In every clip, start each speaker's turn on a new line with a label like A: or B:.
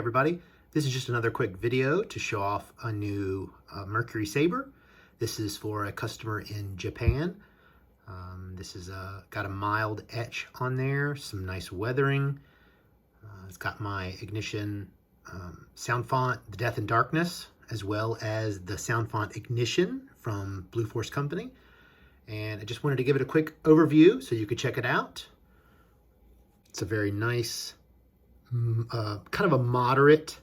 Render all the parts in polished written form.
A: everybody. This is just another quick video to show off a new Mercury saber. This is for a customer in Japan. This is got a mild etch on there, some nice weathering. It's got my Ignition sound font, the Death and Darkness, as well as the sound font Ignition from Blue Force Company. And I just wanted to give it a quick overview so you could check it out. It's a very nice, kind of a moderate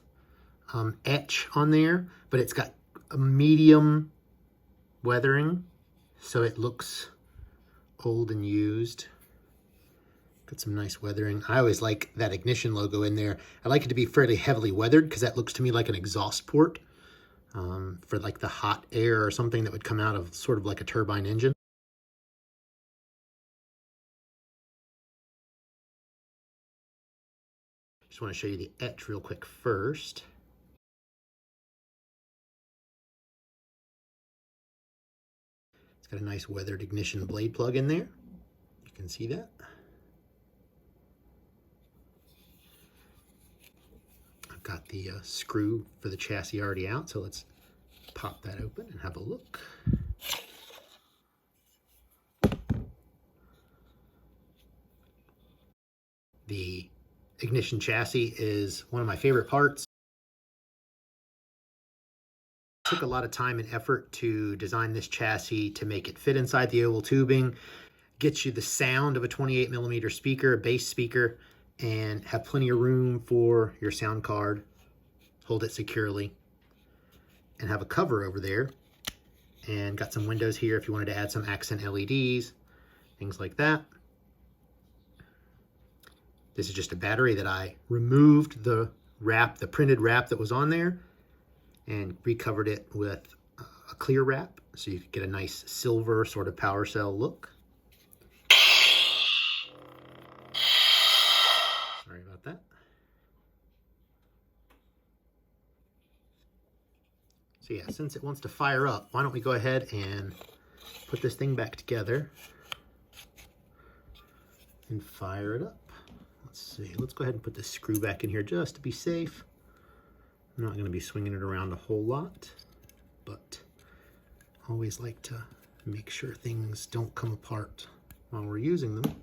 A: etch on there, but it's got a medium weathering, so it looks old and used. Got some nice weathering. I always like that Ignition logo in there. I like it to be fairly heavily weathered because that looks to me like an exhaust port for like the hot air or something that would come out of sort of like a turbine engine. Just want to show you the etch real quick first. It's got a nice weathered Ignition blade plug in there. You can see that. I've got the screw for the chassis already out, so let's pop that open and have a look. The Ignition chassis is one of my favorite parts. It took a lot of time and effort to design this chassis to make it fit inside the oval tubing, get you the sound of a 28mm speaker, a bass speaker, and have plenty of room for your sound card, hold it securely, and have a cover over there. And got some windows here if you wanted to add some accent LEDs, things like that. This is just a battery that I removed the wrap, the printed wrap that was on there, and recovered it with a clear wrap so you could get a nice silver sort of power cell look. Sorry about that. So yeah, since it wants to fire up, why don't we go ahead and put this thing back together and fire it up. Let's see, let's go ahead and put this screw back in here just to be safe. I'm not going to be swinging it around a whole lot, but I always like to make sure things don't come apart while we're using them.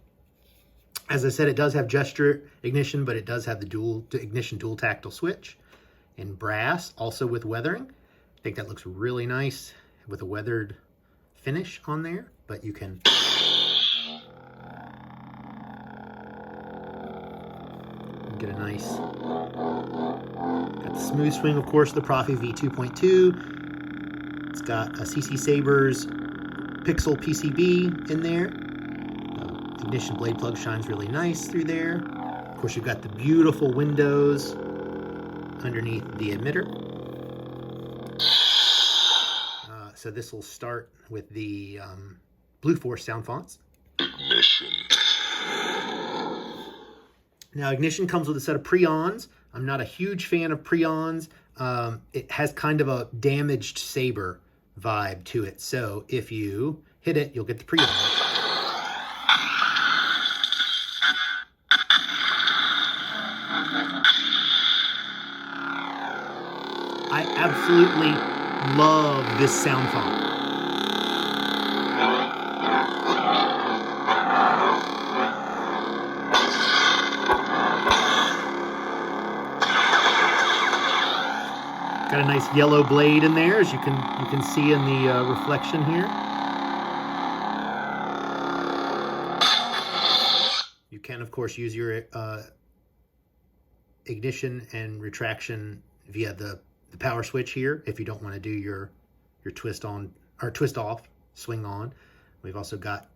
A: As I said, it does have gesture ignition, but it does have the ignition dual tactile switch in brass, also with weathering. I think that looks really nice with a weathered finish on there, but you can get a nice, got the smooth swing, of course, the Proffie V2.2. It's got a CC Saber's Pixel PCB in there. The Ignition blade plug shines really nice through there. Of course, you've got the beautiful windows underneath the emitter. So this will start with the Blue Force sound fonts.
B: Ignition.
A: Now, Ignition comes with a set of preons. I'm not a huge fan of preons. It has kind of a damaged saber vibe to it. So if you hit it, you'll get the preon. I absolutely love this sound font. Got a nice yellow blade in there, as you can see in the reflection here. You can, of course, use your ignition and retraction via the power switch here if you don't want to do your twist on or twist off, swing on. We've also got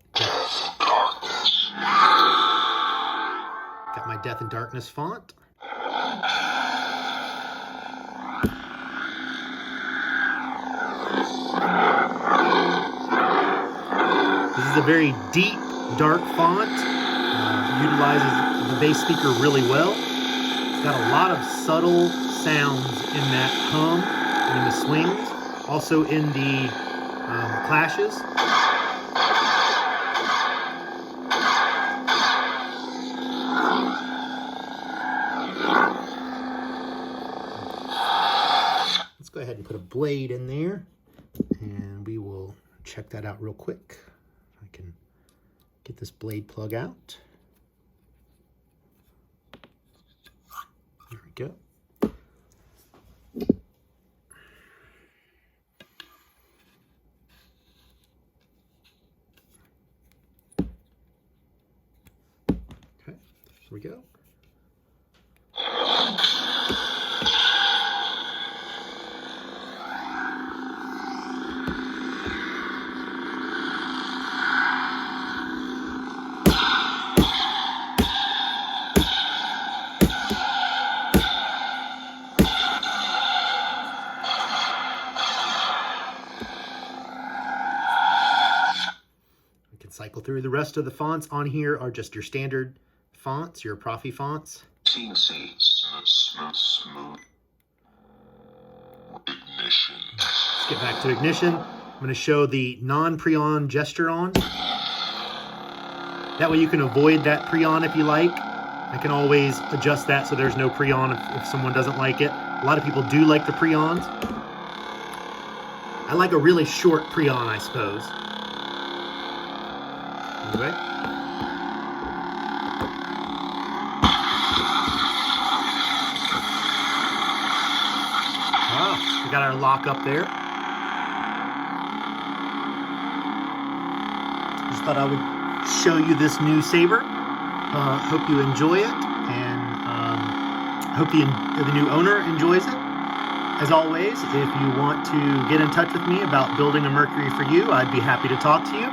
A: my Death and Darkness font. This is a very deep, dark font. Utilizes the bass speaker really well. It's got a lot of subtle sounds in that hum and in the swings. Also in the clashes. and put a blade in there, and we will check that out real quick. I can get this blade plug out. There we go. Okay, there we go. Cycle through the rest of the fonts. On here are just your standard fonts, your Proffie fonts.
B: Smooth. Ignition.
A: Let's get back to ignition. I'm going to show the non-pre-on gesture on. That way you can avoid that pre-on if you like. I can always adjust that so there's no pre-on if someone doesn't like it. A lot of people do like the pre-ons. I like a really short pre-on, I suppose. Anyway. We got our lock up there. Just thought I would show you this new saber. Hope you enjoy it, and hope the new owner enjoys it. As always, if you want to get in touch with me about building a Mercury for you, I'd be happy to talk to you.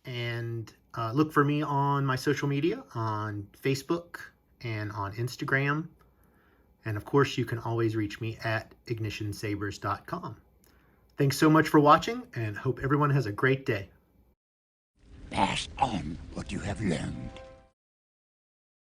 A: And look for me on my social media, on Facebook and on Instagram. And of course, you can always reach me at ignitionsabers.com. Thanks so much for watching, and hope everyone has a great day.
C: Pass on what you have learned.